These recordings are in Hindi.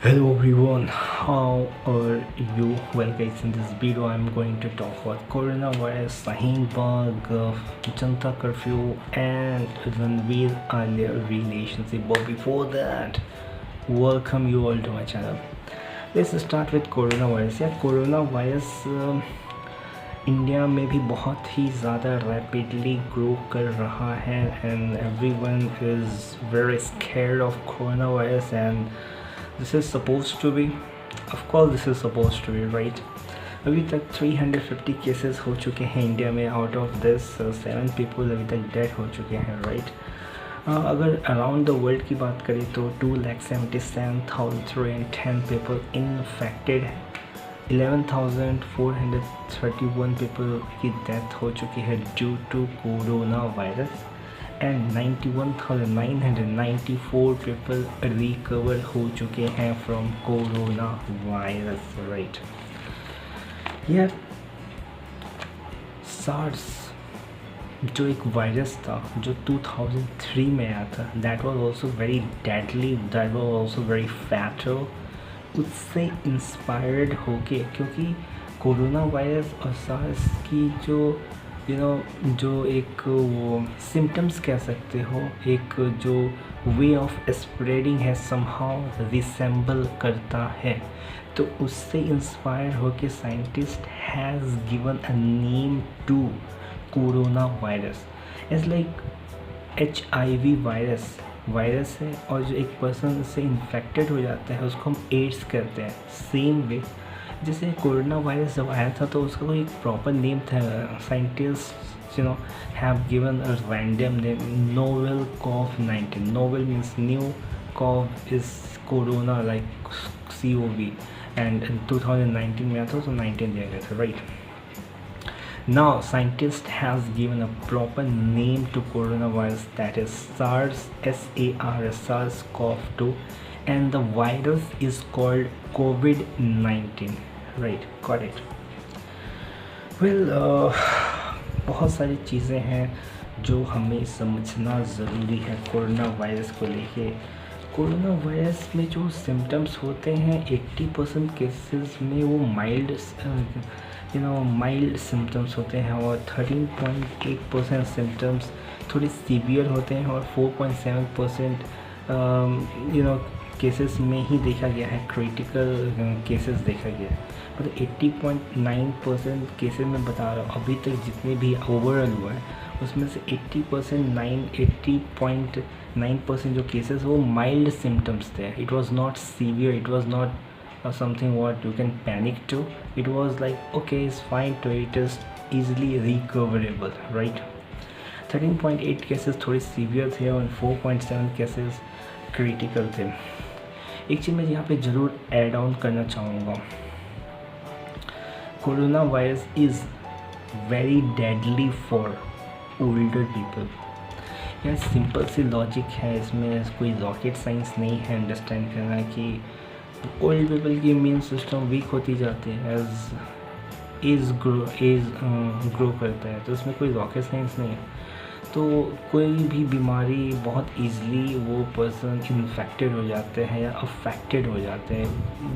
Hello everyone, how are you? Well guys, in this video I'm going to talk about coronavirus, Shaheen Bagh, Janta Curfew and Ranbir Alia relationship. But before that, welcome you all to my channel. Let's start with coronavirus. Yeah, coronavirus India में भी बहुत ही ज़्यादा रैपिडली ग्रो कर रहा है and everyone is very scared of coronavirus and this is suppose to be, of course this is suppose to be right. अभी तक 350 केसेस हो चुके हैं इंडिया में. आउट ऑफ दिस 7 पीपल अभी तक डेड हो चुके हैं राइट. अगर अराउंड द वर्ल्ड की बात करें तो 2,77,310 पीपल इन्फेक्टेड है. 11,431 पीपल की डेथ हो चुकी है due to corona virus and 91,994 people recover हो चुके हैं फ्रॉम कोरोना वायरस राइट. यार सार्स जो एक वायरस था जो 2003 में आया था, that was also very deadly, that was also very fatal. उससे इंस्पायर्ड होके, क्योंकि कोरोना वायरस और सार्स की जो जो एक वो सिम्टम्स कह सकते हो, एक जो वे ऑफ स्प्रेडिंग है समहाउ रिसेंबल करता है. तो उससे इंस्पायर होके scientist has given a name to corona virus. It's like HIV virus है और जो एक पर्सन से इन्फेक्टेड हो जाता है उसको हम एड्स कहते हैं. सेम वे जैसे कोरोना वायरस जब आया था तो उसका कोई एक प्रॉपर नेम था. Scientist have given a random name, novel कोव-19. Novel means new, CoV is corona like COV and 2019 में आया था तो 19 दिया गया था right. Now scientists has given a proper name to coronavirus, that is SARS, SARS-CoV-2, and the virus is called COVID-19 right. Got it. Well बहुत सारी चीज़ें हैं जो हमें समझना ज़रूरी है कोरोना वायरस को लेके. कोरोना वायरस में जो सिम्टम्स होते हैं 80% केसेस में वो माइल्ड सिम्टम्स होते हैं और 13.8% सिम्टम्स थोड़े सीवियर होते हैं और 4.7% केसेस में ही देखा गया है क्रिटिकल केसेस देखा गया है. मतलब 80.9% केसेस में बता रहा हूँ अभी तक जितने भी ओवरऑल हुआ है उसमें से 80.9% जो केसेस वो माइल्ड सिम्टम्स थे. It was not severe, it was not something what you can panic to. It was like okay, it's fine to, it is easily recoverable right. 13.8 cases थोड़े सीवियर थे और 4.7 केसेस क्रिटिकल थे. एक चीज़ मैं यहाँ पे ज़रूर ऐड ऑन करना चाहूँगा, corona virus is very deadly for older people. यह सिंपल सी लॉजिक है, इसमें कोई रॉकेट साइंस नहीं है अंडरस्टैंड करना कि ओल्ड पीपल की इम्यून सिस्टम वीक होती जाती है एज ग्रो करता है. तो इसमें कोई रॉकेट साइंस नहीं है. तो कोई भी बीमारी बहुत इजीली वो पर्सन इन्फेक्टेड हो जाते हैं या अफेक्टेड हो जाते हैं.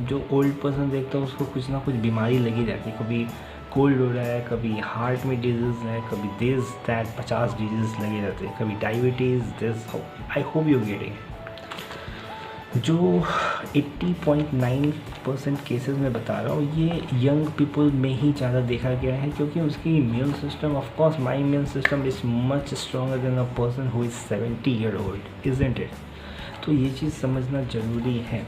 जो ओल्ड पर्सन देखता है उसको कुछ ना कुछ बीमारी लगी रहती है. कभी कोल्ड हो रहा है, कभी हार्ट में डिजीज़ है, कभी दिस दैट 50 डिजीज़ लगे रहते हैं, कभी diabetes this. I hope you getting. जो 80.9% केसेस में बता रहा हूँ ये यंग पीपल में ही ज़्यादा देखा गया है, क्योंकि उसकी immune system, of course my immune system is much stronger than a person who is 70 year old, isn't it. तो ये चीज़ समझना ज़रूरी है.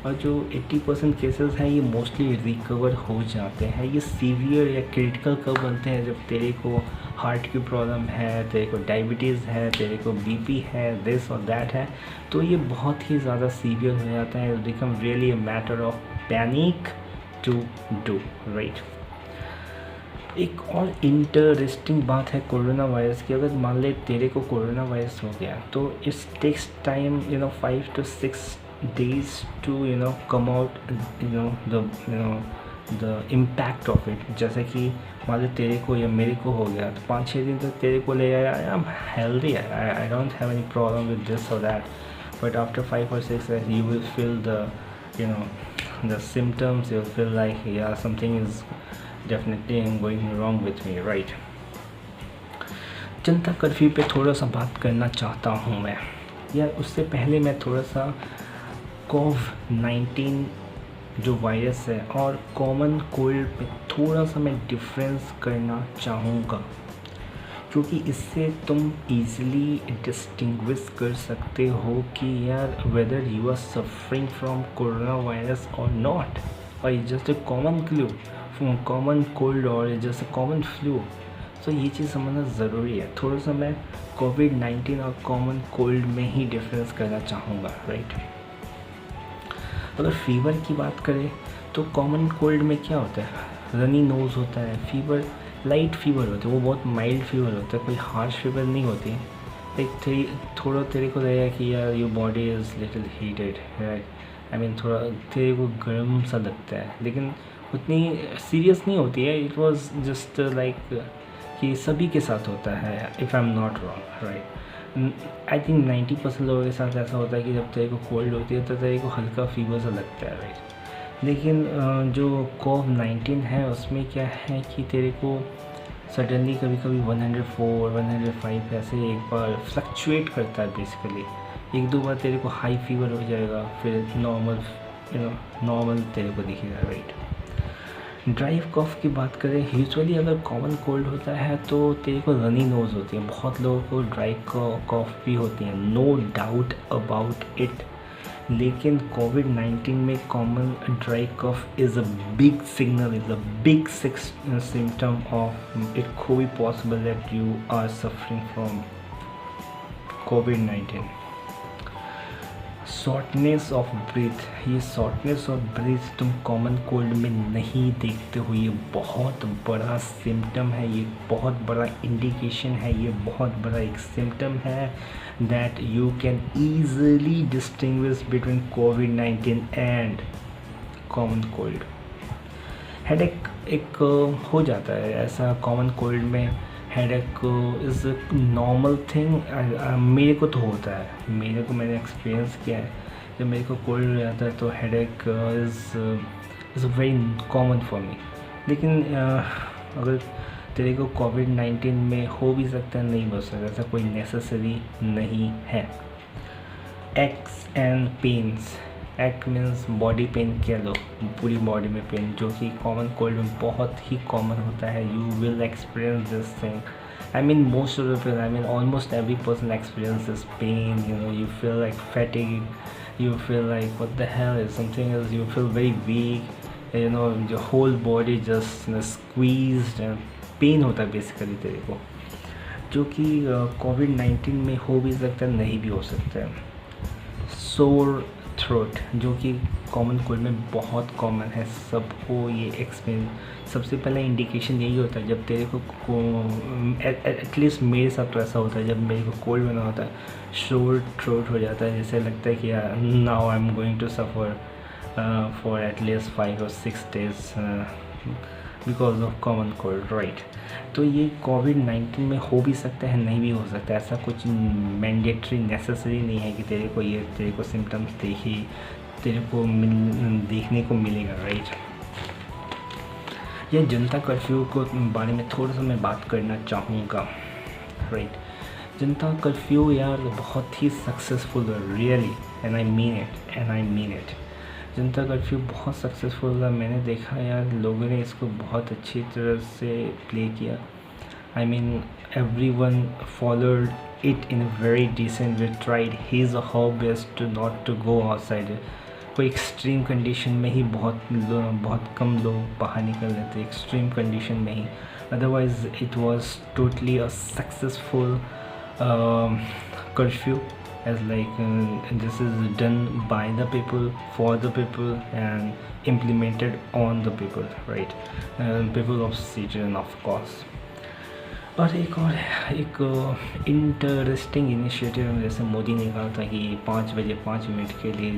और जो 80% केसेस हैं ये मोस्टली रिकवर हो जाते हैं. ये सीवियर या क्रिटिकल कब बनते हैं? जब तेरे को हार्ट की प्रॉब्लम है, तेरे को डायबिटीज़ है, तेरे को BP है, दिस और दैट है, तो ये बहुत ही ज़्यादा सीवियर हो जाता है. It become really a matter of panic to do right. एक और इंटरेस्टिंग बात है कोरोना वायरस की. अगर मान ले तेरे को कोरोना वायरस हो गया तो it's takes time 5 to 6 days to come out the impact of it. जैसे कि मान लो तेरे को या मेरे को हो गया तो 5-6 दिन तक तेरे को ले आया, I am healthy, I don't have any problem with this और that. But after 5 or 6 you will feel the you know, the symptoms, you'll feel like yeah, something is definitely going wrong with me, right? Janata curfew पे थोड़ा सा बात करना चाहता हूँ मैं, या उससे पहले मैं थोड़ा सा कोविड-19 जो वायरस है और कॉमन कोल्ड पे थोड़ा सा मैं डिफरेंस करना चाहूँगा, क्योंकि इससे तुम इजीली डिस्टिंग्विश कर सकते हो कि यार whether you are suffering from corona virus और नॉट, और just a common flu, common cold और just a common flu. So ये चीज़ समझना ज़रूरी है। थोड़ा सा मैं कोविड-19 और कॉमन कोल्ड में ही डिफरेंस करना चाहूँगा, राइट। अगर फीवर की बात करें तो कॉमन कोल्ड में क्या होता है, रनी नोज़ होता है, फीवर लाइट फीवर होता है, वो बहुत माइल्ड फीवर होता है, कोई हार्श फीवर नहीं होती। एक थोड़ा तेरे को लगेगा कि यार your body is little heated, right, I mean थोड़ा तेरे को गर्म सा लगता है, लेकिन उतनी सीरियस नहीं होती है। इट वॉज जस्ट लाइक कि सभी के साथ होता है, if I am not wrong, right. I think 90% लोगों के साथ ऐसा होता है कि जब तेरे को कोल्ड होती है तो तेरे को हल्का फीवर सा लगता है, राइट। लेकिन जो कोविड-19 है उसमें क्या है कि तेरे को सडनली कभी कभी 104, 105 ऐसे एक बार फ्लक्चुएट करता है बेसिकली। एक दो बार तेरे को हाई फीवर हो जाएगा, फिर नॉर्मल तेरे को दिखेगा, राइट। ड्राइव कॉफ की बात करें, यूजुअली अगर कॉमन कोल्ड होता है तो तेरे को रनी नोज़ होती है, बहुत लोगों को ड्राइव कॉफ भी होती है, नो डाउट अबाउट इट। लेकिन कोविड-19 में common dry cough is a big signal, is a big symptom of it could be possible that you are suffering from कोविड-19। शॉर्टनेस ऑफ ब्रीथ, ये शॉर्टनेस ऑफ ब्रीथ तुम कॉमन कोल्ड में नहीं देखते हो, ये बहुत बड़ा सिम्टम है, ये बहुत बड़ा इंडिकेशन है, ये बहुत बड़ा एक सिम्टम है that you can easily distinguish between COVID-19 and common cold। Headache एक हो जाता है ऐसा कॉमन कोल्ड में, हेडेक इज़ नॉर्मल थिंग। मेरे को तो होता है, मेरे को मैंने एक्सपीरियंस किया है, जब मेरे को कोल्ड हो जाता है तो headache is very common for me. लेकिन अगर तेरे को कोविड-19 में हो भी सकता है, नहीं हो सकता, ऐसा कोई नेसेसरी नहीं है। X and pains, act means body pain कह लो, पूरी बॉडी में पेन, जो कि कॉमन कोल्ड में बहुत ही कॉमन होता है। You will experience this thing, I mean most of the people, I mean almost every person experience this pain, you feel like fatigue, you feel like what the hell is something else, you feel very weak, your whole body just squeezed, pain होता है बेसिकली तेरे को, जो कि कोविड-19 में हो भी सकता है, नहीं भी हो सकता है। सोर थ्रोट, जो कि कॉमन कोल्ड में बहुत कॉमन है, सबको ये एक्सपीरियंस। सबसे पहला इंडिकेशन यही होता है जब तेरे को एटलीस्ट मेरे साथ तो ऐसा होता है, जब मेरे को कोल्ड बना होता है, शोर थ्रोट हो जाता है, जैसे लगता है कि now I am going to suffer for at least 5 or 6 days because of common cold, right. तो ये कोविड-19 में हो भी सकता है, नहीं भी हो सकता है, ऐसा कुछ मैंडेटरी नेसेसरी नहीं है कि तेरे को सिम्टम्स तेरे को देखने को मिलेगा, राइट। ये जनता कर्फ्यू को बारे में थोड़ा सा मैं बात करना चाहूँगा, राइट। जनता कर्फ्यू यार बहुत ही सक्सेसफुल है, really, and I mean it. Janata curfew बहुत सक्सेसफुल है, मैंने देखा यार लोगों ने इसको बहुत अच्छी तरह से प्ले किया। I mean everyone followed it in a very decent way, tried his or her best to not to go outside. कोई एक्सट्रीम कंडीशन में ही बहुत कम लोग बाहर निकल लेते, एक्सट्रीम कंडीशन में ही, otherwise it was totally a successful curfew, as like this is done by the people, for the people, and implemented on the people, right, people of citizen of course। और एक इंटरेस्टिंग इनिशिएटिव जैसे मोदी ने कहा था कि 5 बजे 5 मिनट के लिए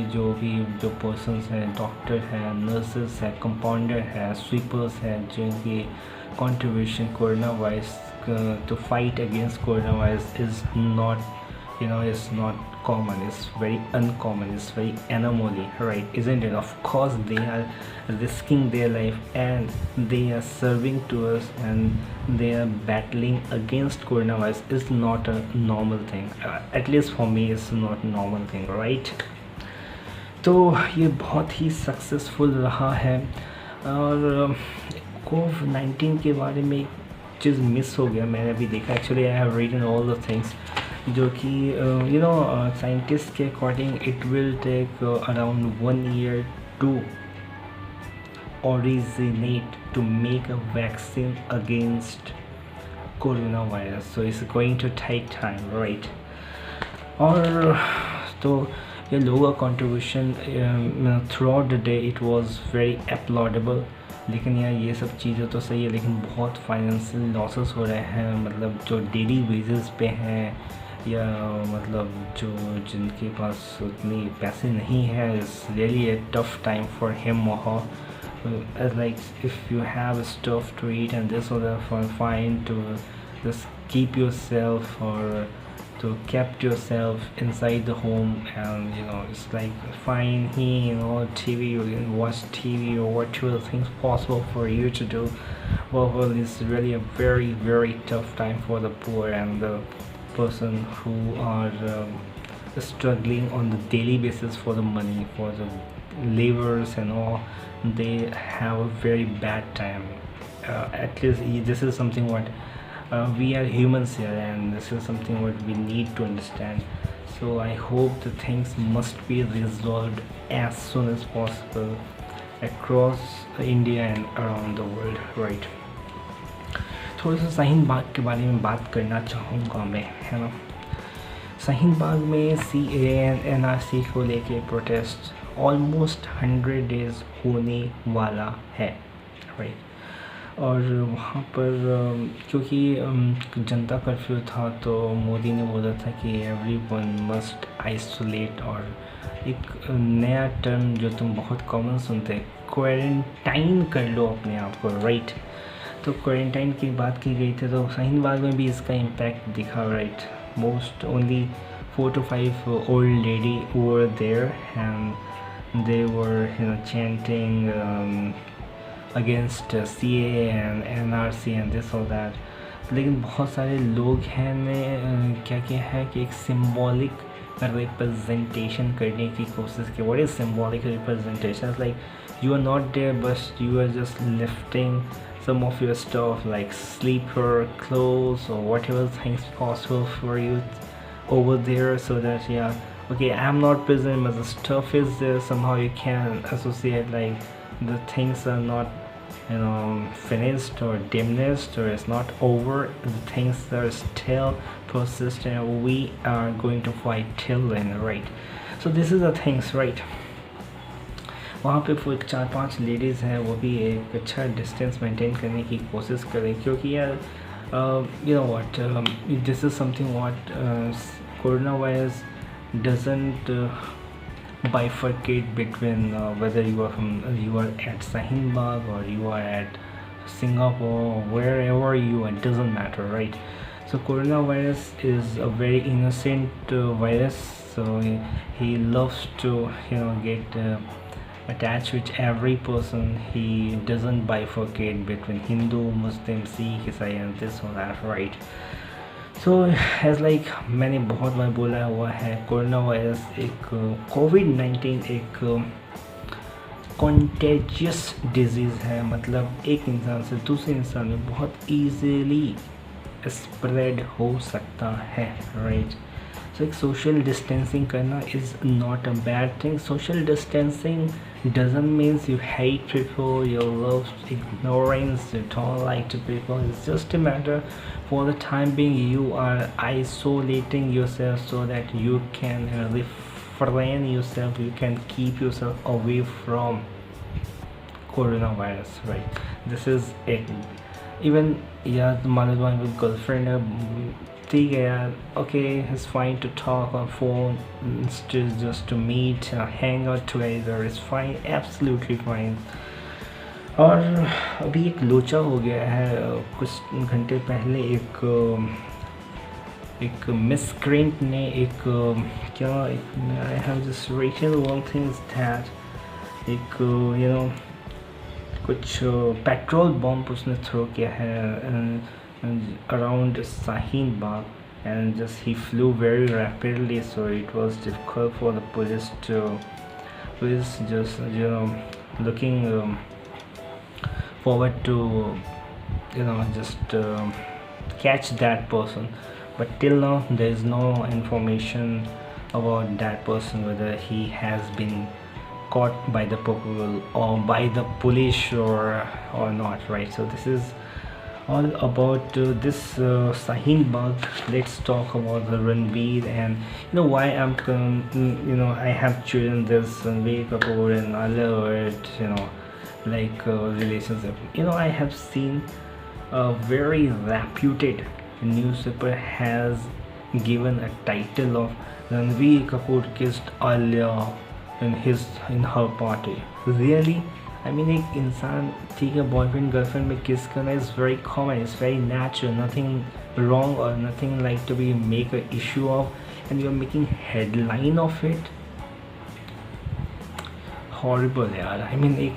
जो पर्सन्स हैं, डॉक्टर हैं, नर्सेस हैं, कंपाउंडर हैं, स्वीपर्स हैं, जिनकी contribution corona virus to fight against coronavirus is not it's not common, it's very uncommon, it's very anomaly, right? Isn't it? Of course they are risking their life and they are serving to us and they are battling against coronavirus. Is not a normal thing, at least for me it's not normal thing, right? तो ये बहुत ही सक्सेसफुल रहा है। और कोविड-19 के बारे में एक चीज़ मिस हो गया, मैंने अभी देखा। Actually I have read all the things, जो कि साइंटिस्ट के according it will take around 1 year to originate to make a vaccine against coronavirus, so it's going to take time, right? और तो ये लोगों का contribution throughout the day it was very applaudable. लेकिन यार ये सब चीज़ें तो सही है, लेकिन बहुत फाइनेंशियल लॉसेस हो रहे हैं, मतलब जो डेली बेसिस पे हैं या मतलब जो जिनके पास उतनी पैसे नहीं है, it's really a tough time for him और हर। As like if you have stuff to eat and this or that, fine to just keep yourself or to kept yourself inside the home, and it's like fine, TV, you can watch TV or whatever things possible for you to do. Well, it's really a very very tough time for the poor and the person who are struggling on the daily basis for the money, for the laborers and all. They have a very bad time. At least this is something what we are humans here, and this is something what we need to understand. So I hope the things must be resolved as soon as possible across India and around the world, right? थोड़ा सा शाहीन बाग के बारे में बात करना चाहूँगा मैं, है ना। शाहीन बाग में CAA एंड NRC को लेके प्रोटेस्ट ऑलमोस्ट 100 days होने वाला है, राइट। और वहाँ पर क्योंकि जनता कर्फ्यू था, तो मोदी ने बोला था कि एवरीवन मस्ट आइसोलेट, और एक नया टर्म जो तुम बहुत कॉमन सुनते हैं, क्वारंटाइन कर लो अपने आप को, राइट। तो क्वारंटाइन की बात की गई थी, तो शाहीन बाग में भी इसका इम्पैक्ट दिखा, right. Most only 4 to 5 old lady were there, and they were chanting against CAA and NRC and this or that. लेकिन बहुत सारे लोग हैं ने क्या किया है कि एक सिम्बॉलिक रिप्रेजेंटेशन करने की कोशिश की। What is symbolic representation? Like you are not there, but you are just lifting some of your stuff like sleeper, clothes, or whatever things possible for you over there, so that okay, I'm not present but the stuff is there. Somehow you can associate like the things are not finished or diminished, or it's not over. The things are still persistent, and we are going to fight till then, right? So this is the things, right? वहाँ पे 4-5 लेडीज़ हैं, वो भी एक अच्छा डिस्टेंस मेंटेन करने की कोशिश करें, क्योंकि यार what this is something what coronavirus doesn't bifurcate between whether you are at Shaheen Bagh or you are at Singapore or wherever you are, it doesn't matter, right? So coronavirus is a very innocent virus, so he loves to get attached with every person. He doesn't bifurcate between Hindu, Muslim, Sikh, Isai and this or that, right? So as like मैंने बहुत बार बोला हुआ है, कोरोना वायरस एक कोविड-19 एक कॉन्टेजियस डिजीज़ है। मतलब एक इंसान से दूसरे इंसान में बहुत ईजीली स्प्रेड हो सकता है, राइट। सो एक सोशल डिस्टेंसिंग करना is not a bad thing. Social distancing doesn't means you hate people, you love ignorance, you don't like to people. It's just a matter for the time being you are isolating yourself so that you can refrain yourself, you can keep yourself away from coronavirus, right? This is it. Even मान लो तुम्हारी गर्लफ्रेंड है, ठीक है यार, okay, it's fine to talk on phone, just to meet, hang out together, it's fine, absolutely fine. और अभी एक लोचा हो गया है, कुछ घंटे पहले एक एक मिसक्रेंट ने एक क्या एक I have just written one thing is that एक कुछ पेट्रोल बम्ब उसने थ्रो किया है around Shaheen Bagh, and just he flew very rapidly, so it was difficult for the police just looking forward to just catch that person. But till now there is no information about that person, whether he has been caught by the people or by the police or not, right? So this is all about this Shaheen Bagh. Let's talk about the Ranbir, and why I have chosen this Ranbir Kapoor and Alia Bhatt, relationship. I have seen a very reputed newspaper has given a title of Ranbir Kapoor kissed Alia in her party. Really? I mean, एक इंसान ठीक है बॉयफ्रेंड गर्लफ्रेंड में किस करना is very common, is very natural, nothing wrong और nothing like to be make a issue of, and you are making headline of it. Horrible यार. आई मीन एक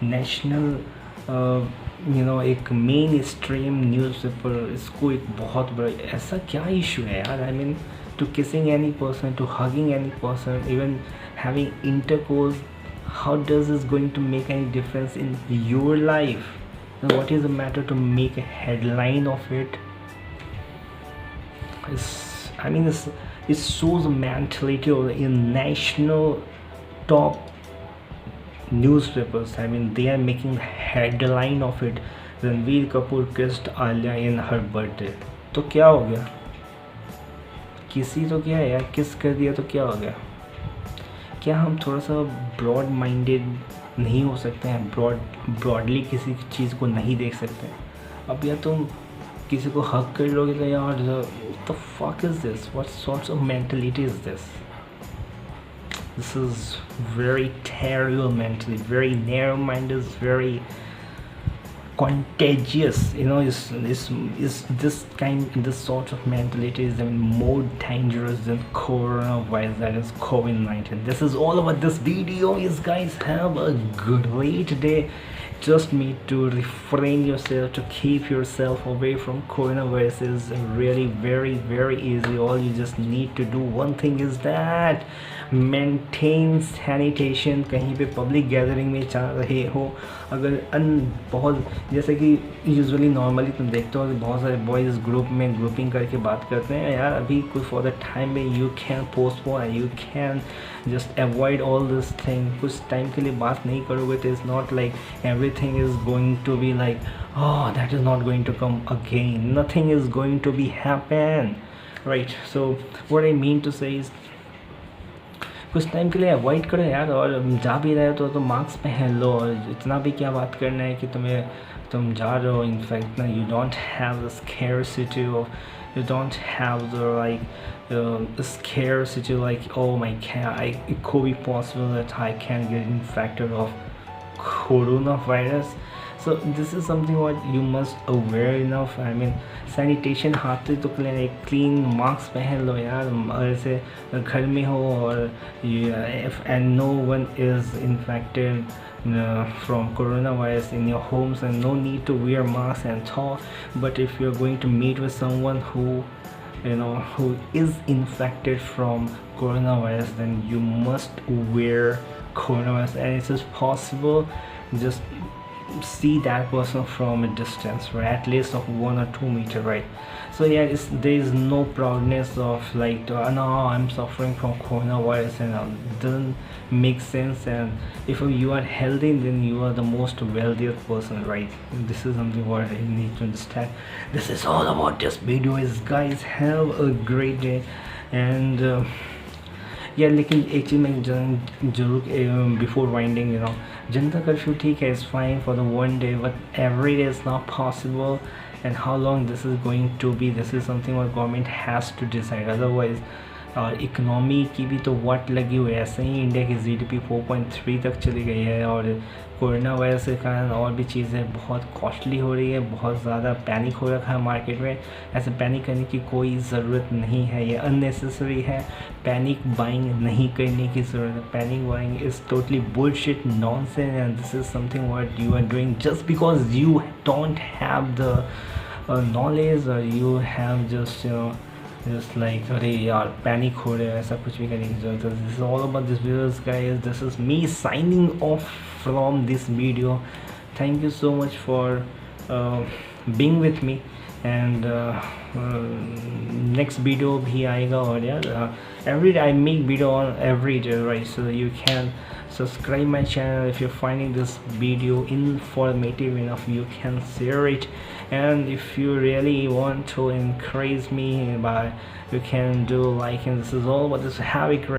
नेशनल एक मेन स्ट्रीम न्यूज़पेपर इसको एक बहुत बड़ा ऐसा क्या इशू है यार. I mean to kissing any person, to hugging any person, even having intercourse, how does this going to make any difference in your life? And what is the matter to make a headline of it? It shows a mentality of in national top newspapers. I mean, they are making headline of it. Ranbir Kapoor kissed Alia in her birthday. तो क्या हो गया? किसी तो क्या है यार, किस कर दिया तो क्या हो गया? क्या हम थोड़ा सा ब्रॉड माइंडेड नहीं हो सकते हैं? ब्रॉडली किसी चीज़ को नहीं देख सकते. अब या तुम किसी को हक कर लोगे तो यार the fuck is this, what sorts of mentality is this? This is very terrible mentally, very narrow mind, is very contagious. Is this sort of mentality is even more dangerous than coronavirus, that is COVID-19. This is all about this video. Is guys, have a great day. Just need to refrain yourself, to keep yourself away from coronavirus is really very very easy. All you just need to do one thing is that maintain sanitation. कहीं पे पब्लिक गैदरिंग में जा रहे हो, अगर बहुत जैसे कि यूजुअली नॉर्मली तुम देखते हो बहुत सारे बॉयज़ ग्रुप में ग्रुपिंग करके बात करते हैं यार, अभी कुछ फॉर द टाइम में you can postpone, you can just avoid all this thing. कुछ टाइम के लिए बात नहीं करोगे तो is not like everything is going to be like that is not going to come again. Nothing is going to be happen, right? So what I mean to say is कुछ टाइम के लिए अवॉइड करो यार, और जा भी रहे हो तो मास्क पहन लो. और इतना भी क्या बात करना है कि तुम जा रहे हो. इनफैक्ट ना you don't have the scarcity of, you don't have the scarcity like, oh my god, it could be possible that I can get infected of coronavirus. So this is something what you must aware enough. I mean sanitation हाथ तो क्लीन मास्क पहन लो यार. ऐसे घर में हो और and no one is infected from coronavirus in your homes, and no need to wear masks and all. But if you're going to meet with someone who is infected from coronavirus, then you must wear coronavirus, and it is possible just see that person from a distance, right? At least of 1 or 2 meter, right? So yeah, there is no proudness of like no, I'm suffering from coronavirus, and doesn't make sense. And if you are healthy, then you are the most wealthiest person, right? This is something what you need to understand. This is all about this video. Is guys, have a great day. And यार लेकिन एक चीज़ मैं जरूर बिफोर वाइंडिंग जनता कर्फ्यू ठीक है, is fine for the one day, but every day is not possible. and how long this is going to be, this is something what government has to decide. Otherwise और इकनॉमी की भी तो वाट लगी हुई है। ऐसे ही इंडिया की जीडीपी 4.3 तक चली गई है, और कोरोना वायरस के कारण और भी चीज़ें बहुत कॉस्टली हो रही है, बहुत ज़्यादा पैनिक हो रखा है मार्केट में। ऐसे पैनिक करने की कोई ज़रूरत नहीं है, ये अननेसेसरी है। पैनिक बाइंग नहीं करने की ज़रूरत है। Panic buying is totally bullshit, nonsense, and this is something what you are doing just because you don't have the knowledge, or you have just like अरे यार पैनिक हो रहे हैं, ऐसा कुछ भी करने की जरूरत है। This is all about this videos guys, this is me signing off from this video. Thank you so much for being with me, and next video भी आएगा। और यार every day I make video on every day, right? So you can subscribe my channel. If you're finding this video informative enough, you can share it, and if you really want to encourage me by, you can do like, and this is all about this. Have a great